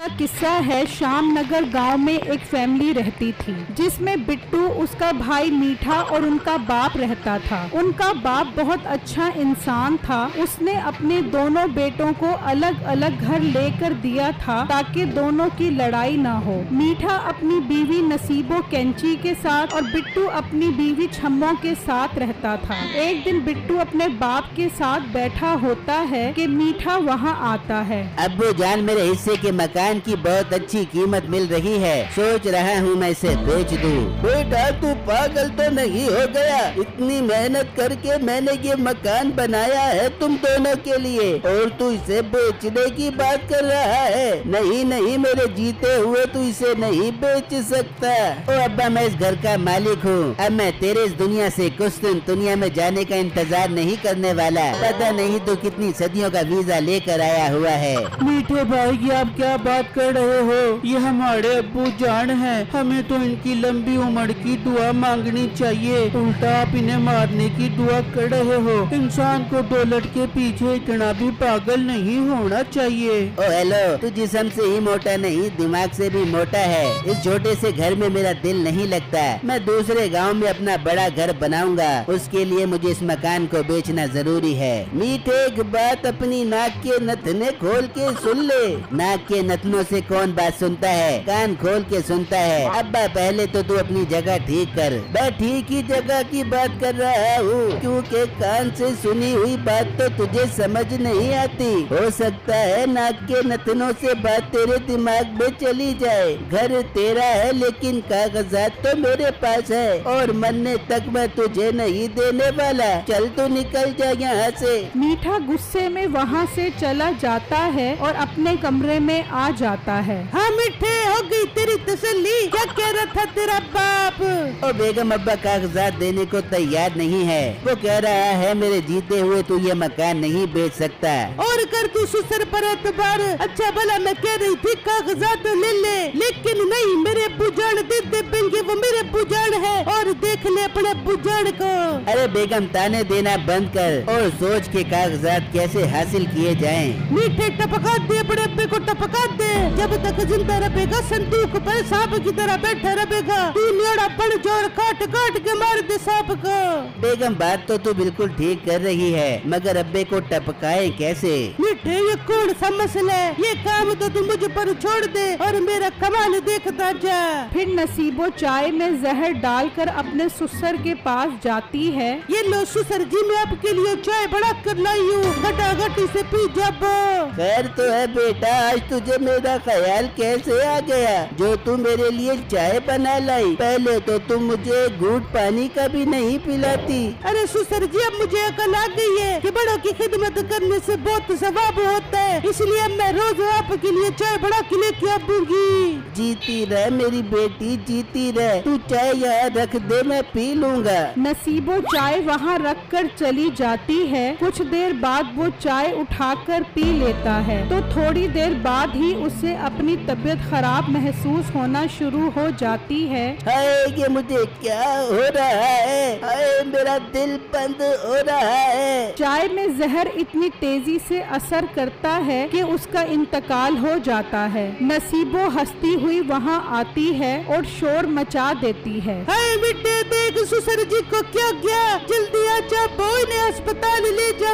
किस्सा है, श्यामनगर गांव में एक फैमिली रहती थी जिसमें बिट्टू, उसका भाई मीठा और उनका बाप रहता था। उनका बाप बहुत अच्छा इंसान था। उसने अपने दोनों बेटों को अलग अलग घर लेकर दिया था ताकि दोनों की लड़ाई ना हो। मीठा अपनी बीवी नसीबो कैंची के साथ और बिट्टू अपनी बीवी छम्मो के साथ रहता था। एक दिन बिट्टू अपने बाप के साथ बैठा होता है कि मीठा वहाँ आता है। अब्बू जान, मेरे हिस्से के मकान की बहुत अच्छी कीमत मिल रही है, सोच रहा हूँ मैं इसे बेच दूँ। बेटा तू पागल तो नहीं हो गया? इतनी मेहनत करके मैंने ये मकान बनाया है तुम दोनों के लिए और तू इसे बेचने की बात कर रहा है? नहीं नहीं, मेरे जीते हुए तू इसे नहीं बेच सकता। ओ अब्बा, मैं इस घर का मालिक हूँ। अब मैं तेरे इस दुनिया से कुछ दिन दुनिया में जाने का इंतजार नहीं करने वाला। पता नहीं तू कितनी सदियों का वीजा लेकर आया हुआ है। मीठे भाई, ये आप क्या बात कर रहे हो? ये हमारे अब्बू जान हैं, हमें तो इनकी लंबी उम्र की दुआ मांगनी चाहिए, उल्टा आप इन्हें मारने की दुआ कर रहे हो। इंसान को दौलत के पीछे इतना भी पागल नहीं होना चाहिए। ओ हेलो, तू जिस्म से ही मोटा नहीं, दिमाग से भी मोटा है। इस छोटे से घर में मेरा दिल नहीं लगता। मैं दूसरे गांव में अपना बड़ा घर बनाऊंगा, उसके लिए मुझे इस मकान को बेचना जरूरी है। मीठे, एक बात अपनी नाक के नथने खोल के सुन ले। नाक के नथनों से कौन बात सुनता है? कान खोल के सुनता है। अब्बा, पहले तो तू अपनी जगह ठीक कर। मैं ठीक ही जगह की बात कर रहा हूँ, क्योंकि कान से सुनी हुई बात तो तुझे समझ नहीं आती। हो सकता है नाक के नथनों से बात तेरे दिमाग में चली जाए। घर तेरा है लेकिन कागजात तो मेरे पास है और मरने तक मैं तुझे नहीं देने वाला। चल तू निकल जा यहाँ से। मीठा गुस्से में वहाँ से चला जाता है और अपने कमरे में आ जाता है। हाँ मीठे, हो गई तेरी तसल्ली? क्या कह रहा था तेरा बाप? ओ बेगम, अब्बा कागजात देने को तैयार नहीं है। वो कह रहा है मेरे जीते हुए तू ये मकान नहीं बेच सकता। और कर तू सुसर पर एतबार। अच्छा भला मैं कह रही थी कागजात ले ले, लेकिन नहीं, मेरे अब्बू जान दे देंगे, वो मेरे अब्बू जान है और देख ले अपने अब्बू जान को। अरे बेगम, ताने देना बंद कर और सोच के कागजात कैसे हासिल किए जाएं। मीठे, टपका दे अपने अब्बे को, टपका दे। जब तक जिंदा रहेगा संदूक पर सांप की तरह बैठा रहेगा। तू नियोड़ा बड़ जोर काट काट के मार दे सांप को। बेगम, बात तो तू बिल्कुल ठीक कर रही है, मगर अब्बे को टपकाए कैसे? मीठे, ये कौन सा मसला है? ये काम तो तू मुझे पर छोड़ दे और मेरा कमाल देखता जा। फिर नसीबो चाय में जहर डालकर अपने ससुर के पास जाती है। ये लो ससुर जी, मैं आपके लिए चाय बना कर लाई हूँ, गटागटी से पी जाबो। खैर तो है बेटा, आज तुझे मेरा ख्याल कैसे आ गया जो तू मेरे लिए चाय बना लाई? पहले तो तुम मुझे घूंट पानी का भी नहीं पिलाती। अरे ससुर जी, अब मुझे अकल आ गई है कि बड़ों की खिदमत करने से बहुत सवाब होता है, इसलिए मैं रोज आपके लिए चाय बना के लेके आऊंगी। जीती रह मेरी बेटी, जीती रह। तू चाय यहाँ रख दे, मैं पी लूँगा। नसीबो चाय वहाँ रख कर चली जाती है। कुछ देर बाद वो चाय उठाकर पी लेता है तो थोड़ी देर बाद ही उसे अपनी तबीयत खराब महसूस होना शुरू हो जाती है। हाय, ये मुझे क्या हो रहा है? हाय, मेरा दिल बंद हो रहा है। चाय में जहर इतनी तेजी से असर करता है कि उसका इंतकाल हो जाता है। नसीबो हंसती हुई वहाँ आती है और शोर मचा देती है। हाय बेटे, देख ससुर जी को क्या गया, जल्दी आ जा, इन्हें अस्पताल ले जा।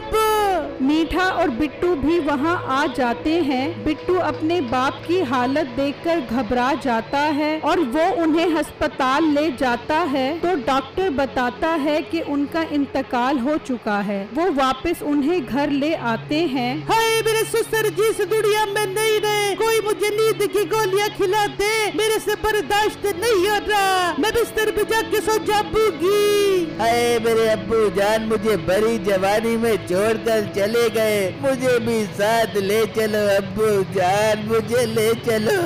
मीठा और बिट्टू भी वहाँ आ जाते हैं। बिट्टू अपने बाप की हालत देखकर घबरा जाता है और वो उन्हें अस्पताल ले जाता है तो डॉक्टर बताता है कि उनका इंतकाल हो चुका है। वो वापस उन्हें घर ले आते हैं। हाय मेरे ससुर जी, इस दुनिया में नहीं रहे, कोई मुझे नींद की गोलियां खिला दे, मेरे से बर्दाश्त नहीं हो रहा, मैं बिस्तर पे जाके सो जाऊंगी। हाय मेरे अब्बू जान, मुझे बड़ी जवानी में छोड़कर चले गए, मुझे भी साथ ले चलो अब्बू जान, मुझे ले चलो।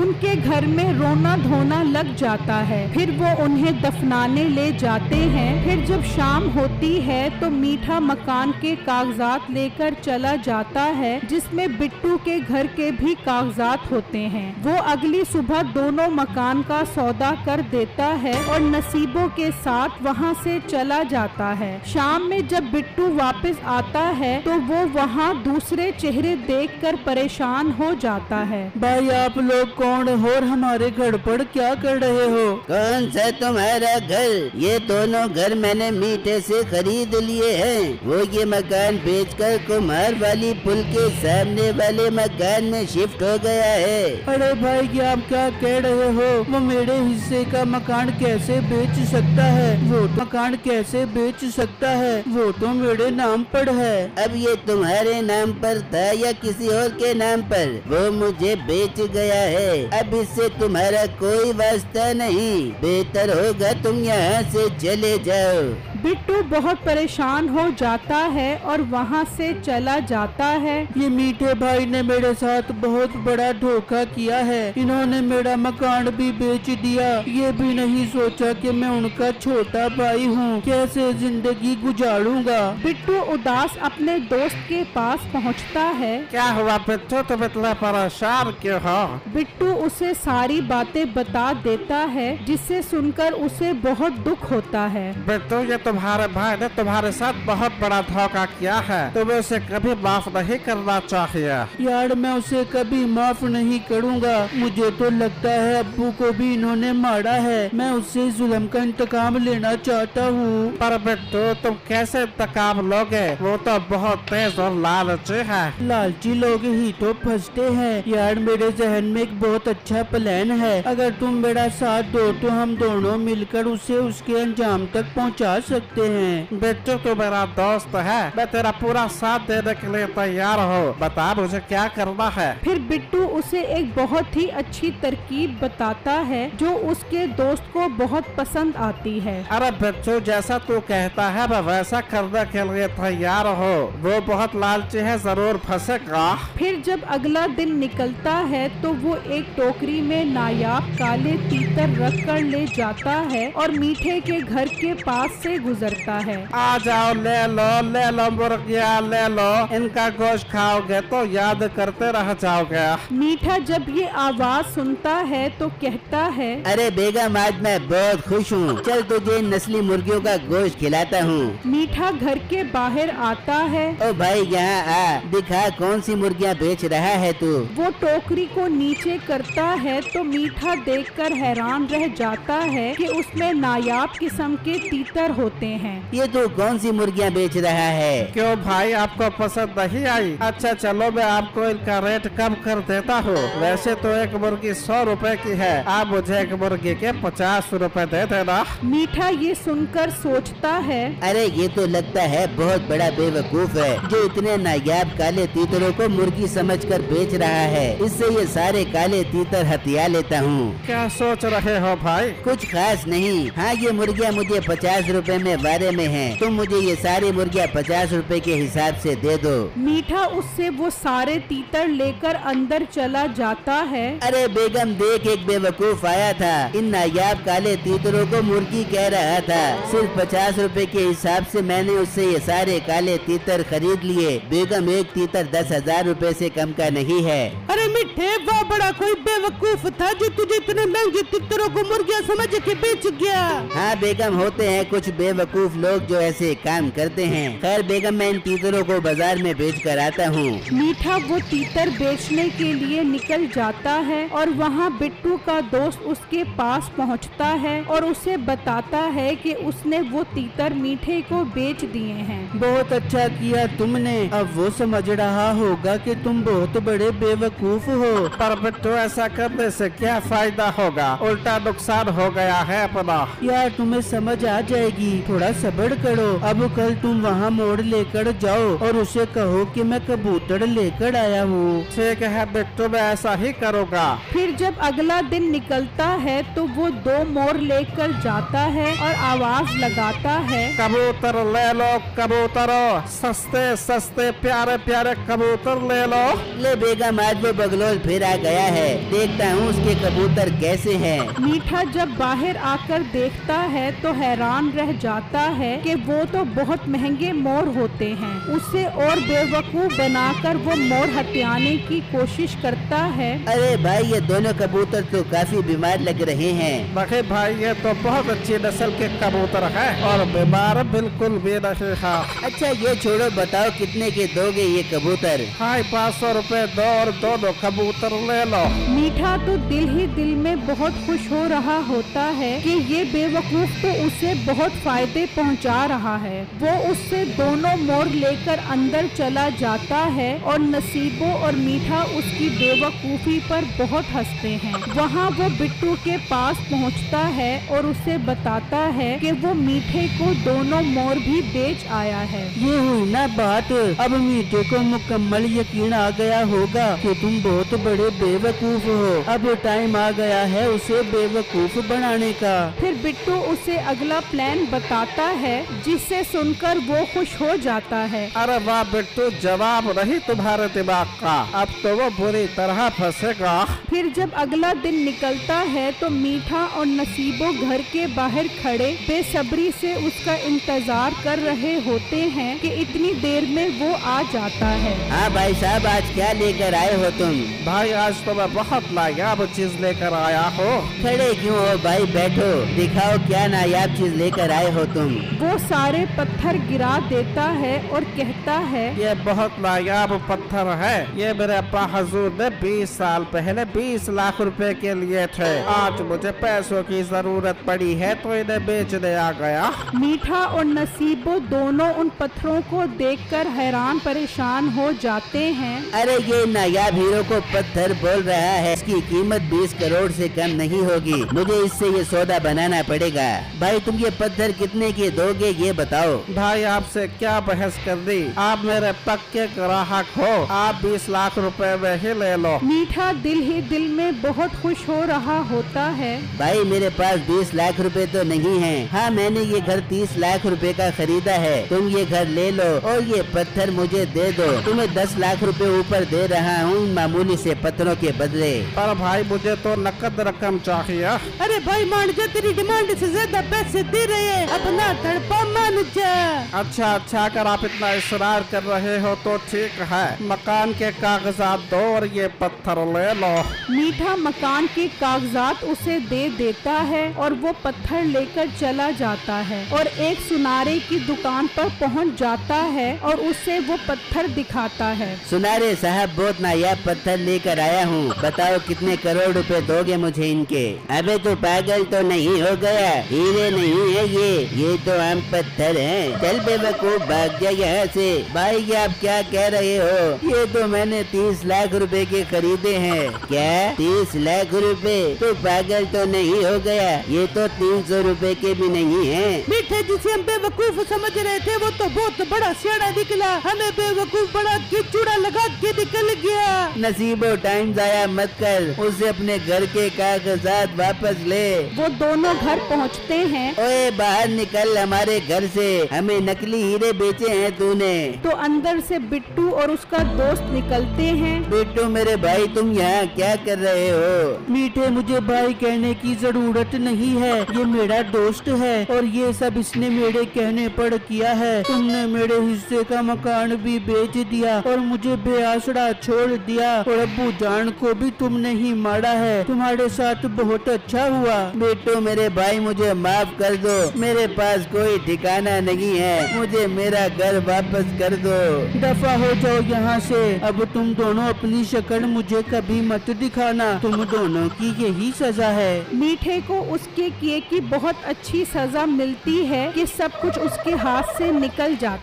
उनके घर में रोना धोना लग जाता है। फिर वो उन्हें दफनाने ले जाते हैं। फिर जब शाम होती है तो मीठा मकान के कागजात लेकर चला जाता है जिसमें बिट्टू के घर के भी कागजात होते हैं। वो अगली सुबह दोनों मकान का सौदा कर देता है और नसीबों के साथ वहाँ से चला जाता है। शाम में जब बिट्टू वापस आता है तो वो वहाँ दूसरे चेहरे देखकर परेशान हो जाता है। भाई आप लोग कौन हो और हमारे घर पर क्या कर रहे हो? कौन सा तुम्हारा घर? ये दोनों घर मैंने मीठे से खरीद लिए हैं। वो ये मकान बेचकर कुम्हार वाली पुल के सामने वाले मकान में शिफ्ट हो गया है। अरे भाई क्या आप क्या कह रहे हो? वो मेरे हिस्से का मकान कैसे बेच सकता है? वो तो मकान कैसे बेच सकता है? वो तो मेरे नाम पर है। अब ये तुम्हारे नाम पर था या किसी और के नाम पर? वो मुझे बेच गया है। अब इससे तुम्हारा कोई वास्ता नहीं। बेहतर होगा तुम यहाँ से चले जाओ। बिट्टू बहुत परेशान हो जाता है और वहाँ से चला जाता है। ये मीठे भाई ने मेरे साथ बहुत बड़ा धोखा किया है। इन्होंने मेरा मकान भी बेच दिया। ये भी नहीं सोचा कि मैं उनका छोटा भाई हूँ। कैसे जिंदगी गुजारूंगा? बिट्टू उदास अपने दोस्त के पास पहुँचता है। क्या हुआ बिट्टू, तुम इतना परेशान क्यों हो? बिट्टू उसे सारी बातें बता देता है जिसे सुनकर उसे बहुत दुख होता है। बिट्टू ये तुम्हारे भाई ने तुम्हारे साथ बहुत बड़ा धोखा किया है। तुम्हें उसे कभी माफ नहीं करना चाहिए। यार मैं उसे कभी माफ नहीं करूँगा। मुझे तो लगता है अब्बू को भी इन्होंने मारा है। मैं उससे जुल्म का इंतकाम लेना चाहता हूँ। पर बिट्टू तुम कैसे इंतकाम लोगे? वो तो बहुत तेज और लालची है। लालची लोग ही तो फंसते हैं। यार मेरे जहन में एक बहुत अच्छा प्लान है। अगर तुम मेरा साथ दो तो हम दोनों मिलकर उसे उसके अंजाम तक पहुंचा सकते हैं। बिट्टू तू मेरा दोस्त है, मैं तेरा पूरा साथ देने के लिए तैयार हूँ। बता मुझे क्या करना है। फिर बिट्टू उसे एक बहुत ही अच्छी तरकीब बताता है जो उसके दोस्त को बहुत पसंद आती है। अरे बिट्टू जैसा तू कहता है मैं वैसा करने के लिए तैयार हूँ। वो बहुत लालची है, जरूर फंसेगा। फिर जब अगला दिन निकलता है तो वो एक टोकरी में नायाब काले तीतर रख कर ले जाता है और मीठे के घर के पास से गुजरता है। आ जाओ ले लो मुर्गिया ले लो। इनका गोश्त खाओगे तो याद करते रह जाओगे। मीठा जब ये आवाज सुनता है तो कहता है, अरे बेगम आज मैं बहुत खुश हूँ। चल तुझे नस्ली मुर्गियों का गोश्त खिलाता हूँ। मीठा घर के बाहर आता है। ओ भाई यहाँ आ, दिखा कौन सी मुर्गियाँ बेच रहा है तू। वो टोकरी को नीचे करता है तो मीठा देखकर हैरान रह जाता है कि उसमें नायाब किस्म के तीतर होते हैं। ये तू कौन सी मुर्गियाँ बेच रहा है? क्यों भाई आपको पसंद नहीं आई? अच्छा चलो मैं आपको इनका रेट कम कर देता हूँ। वैसे तो एक मुर्गी 100 रुपए की है, आप मुझे एक मुर्गी के 50 रुपए दे देना। मीठा ये सुनकर सोचता है, अरे ये तो लगता है बहुत बड़ा बेवकूफ है जो इतने नायाब काले तीतरों को मुर्गी समझकर बेच रहा है। इससे ये सारे काले तीतर हथिया लेता हूँ। क्या सोच रहे हो भाई? कुछ खास नहीं। हाँ ये मुर्गियाँ मुझे 50 रुपए में बारे में हैं। तुम मुझे ये सारी मुर्गियाँ 50 रुपए के हिसाब से दे दो। मीठा उससे वो सारे तीतर लेकर अंदर चला जाता है। अरे बेगम देख एक बेवकूफ आया था। इन नायाब काले तीतरों को मुर्गी कह रहा था। सिर्फ 50 रुपए के हिसाब से मैंने उससे ये सारे काले तीतर खरीद लिए। बेगम एक तीतर 10,000 रुपए से कम का नहीं है। अरे मिठे वो बड़ा कोई बेवकूफ था जो तुझे इतने महंगे तीतरों को मुर्गियाँ समझ के बेच गया। हाँ बेगम होते हैं कुछ बेवकूफ लोग जो ऐसे काम करते हैं। खैर बेगम मैं इन तीतरों को बाजार में बेच कर आता हूँ। मीठा वो तीतर बेचने के लिए निकल जाता है और वहाँ बिट्टू का दोस्त उसके पास पहुँचता है और उसे बताता है कि उसने वो तीतर मीठे को बेच दिए हैं। बहुत अच्छा किया तुमने। अब वो समझ रहा होगा कि तुम बहुत बड़े बेवकूफ हो। पर बिट्टू ऐसा करने से क्या फायदा होगा? उल्टा नुकसान हो गया है अपना। यार तुम्हें समझ आ जाएगी, थोड़ा सब्र करो। अब कल तुम वहाँ मोड़ लेकर जाओ और उसे कहो कि मैं कबूतर लेकर आया हूँ। ठीक है बिट्टू मैं ऐसा ही करूँगा। फिर जब अगला दिन निकलता है तो वो 2 मोर लेकर जाता है और आवाज लगाता है, कबूतर ले लो कबूतरों, सस्ते सस्ते प्यारे प्यारे कबूतर ले लो। ले बेगम आज वो बगलोल फिर आ गया गया है, देखता हूँ उसके कबूतर कैसे हैं। मीठा जब बाहर आकर देखता है तो हैरान रह जाता है कि वो तो बहुत महंगे मोर होते हैं। उसे और बेवकूफ बनाकर वो मोर हथियाने की कोशिश करता है। अरे भाई, ये दोनों कबूतर तो काफी बीमार लग रहे हैं। नहीं भाई, ये तो बहुत अच्छी नस्ल के कबूतर है और बीमार बिल्कुल भी नहीं है। अच्छा ये छोड़ो, बताओ कितने के दोगे ये कबूतर? हाँ, 500 रुपए दो और दोनों कबूतर ले लो। मीठा तो दिल ही दिल में बहुत खुश हो रहा होता है कि ये बेवकूफ तो उसे बहुत फायदे पहुंचा रहा है। वो उससे दोनों मोर लेकर अंदर चला जाता है और नसीबो और मीठा उसकी बेवकूफी पर बहुत हंसते हैं। वहाँ वो बिट्टू के पास पहुँचता है और उसे बताता है कि वो मीठे को दोनों मोर भी बेच आया है। ये हुई ना बात। अब मीठे को मुकम्मल यकीन आ गया होगा कि तुम बहुत बड़े बेवकूफ हो। अब टाइम आ गया है उसे बेवकूफ बनाने का। फिर बिट्टू उसे अगला प्लान बताता है, जिसे सुनकर वो खुश हो जाता है। अरे वाह बिट्टू, जवाब नहीं तुम्हारे दिमाग का, अब तो वो बुरी तरह फंसेगा। फिर जब अगला दिन निकलता है तो मीठा और नसीबो घर के बाहर खड़े बेसब्री से उसका इंतजार कर रहे होते हैं कि इतनी देर में वो आ जाता है। हाँ भाई साहब, आज क्या लेकर आए हो तुम? भाई आज तो मैं बहुत नायाब चीज लेकर आया हूँ। खड़े क्यों हो भाई, बैठो, दिखाओ क्या नायाब चीज लेकर आए हो तुम। वो सारे पत्थर गिरा देता है और कहता है, ये बहुत नायाब पत्थर है। ये मेरे अब्बा हजूर ने 20 साल पहले 20 लाख रुपए के लिए थे। आज मुझे पैसों की जरूरत पड़ी है तो इन्हें बेचने आ गया। मीठा और नसीबो दोनों उन पत्थरों को देखकर हैरान परेशान हो जाते हैं। अरे ये नायाब हीरो को पत्थर बोल रहा है, इसकी कीमत 20 करोड़ से कम नहीं होगी। मुझे इससे ये सौदा बनाना पड़ेगा। भाई तुम ये पत्थर कितने के दोगे ये बताओ। भाई आपसे क्या बहस कर दी, आप मेरे पक्के ग्राहक हो, आप 20 लाख रुपए में ही ले लो। मीठा दिल ही दिल में बहुत खुश हो रहा होता है। भाई मेरे पास 20 लाख रुपए तो नहीं है। हाँ मैंने ये घर 30 लाख रुपए का खरीदा है। तुम ये घर ले लो और ये पत्थर मुझे दे दो। तुम्हें 10 लाख रुपए ऊपर दे रहा हूँ मामूली से पत्थरों के बदले। पर भाई मुझे तो नकद रकम चाहिए। अरे भाई मान जा, तेरी डिमांड से ज्यादा पैसे दे रहे हैं, अपना तड़पा मान जा। अच्छा, अगर आप इतना इसरार कर रहे हो तो ठीक है, मकान के कागजात दो और ये पत्थर ले लो। मीठा मकान के कागजात उसे दे देता है और वो पत्थर लेकर चला जाता है और एक सुनारे की दुकान पर पहुंच जाता है और उसे वो पत्थर दिखाता है। सुनारे साहब, बहुत नायाब पत्थर लेकर आया हूँ, बताओ कितने करोड़ रुपए दोगे मुझे इनके? अबे तो पागल तो नहीं हो गया, हीरे नहीं है ये तो आम पत्थर हैं। चल बेवकूफ, भाग जा यहाँ से। भाई ये आप क्या कह रहे हो? ये तो मैंने 30 लाख रुपए के खरीदे हैं। क्या 30 लाख रुपए? तो पागल तो नहीं हो गया, ये तो 300 रुपए के भी नहीं है। मीठे जिसे हम बेवकूफ समझ रहे थे वो तो बहुत बड़ा सियाना निकला, हमें बेवकूफ बड़ा चूड़ा लगा के निकल गया। नसीबो टाइम जाया मत कर, उसे अपने घर के कागजात वापस ले। वो दोनों घर पहुंचते हैं। ओए बाहर निकल हमारे घर से, हमें नकली हीरे बेचे हैं तूने। तो अंदर से बिट्टू और उसका दोस्त निकलते हैं। बिट्टू मेरे भाई, तुम यहाँ क्या कर रहे हो? मीठे मुझे भाई कहने की जरूरत नहीं है, ये मेरा दोस्त है और ये सब इसने मेरे कहने पर किया है। तुमने मेरे हिस्से का मकान भी बेच दिया और मुझे बेआसरा छोड़ दिया और अब्बू जान को भी तुमने ही मारा है। तुम्हारे साथ बहुत अच्छा हुआ। बिट्टू मेरे भाई, मुझे माफ कर दो, मेरे पास कोई ठिकाना नहीं है, मुझे मेरा घर वापस कर दो। दफा हो जाओ यहाँ से। अब तुम दोनों अपनी शक्ल मुझे कभी मत दिखाना, तुम दोनों की यही सजा है। मीठे को उसके किए की बहुत अच्छी सजा मिलती है कि सब कुछ उसके हाथ से निकल जाता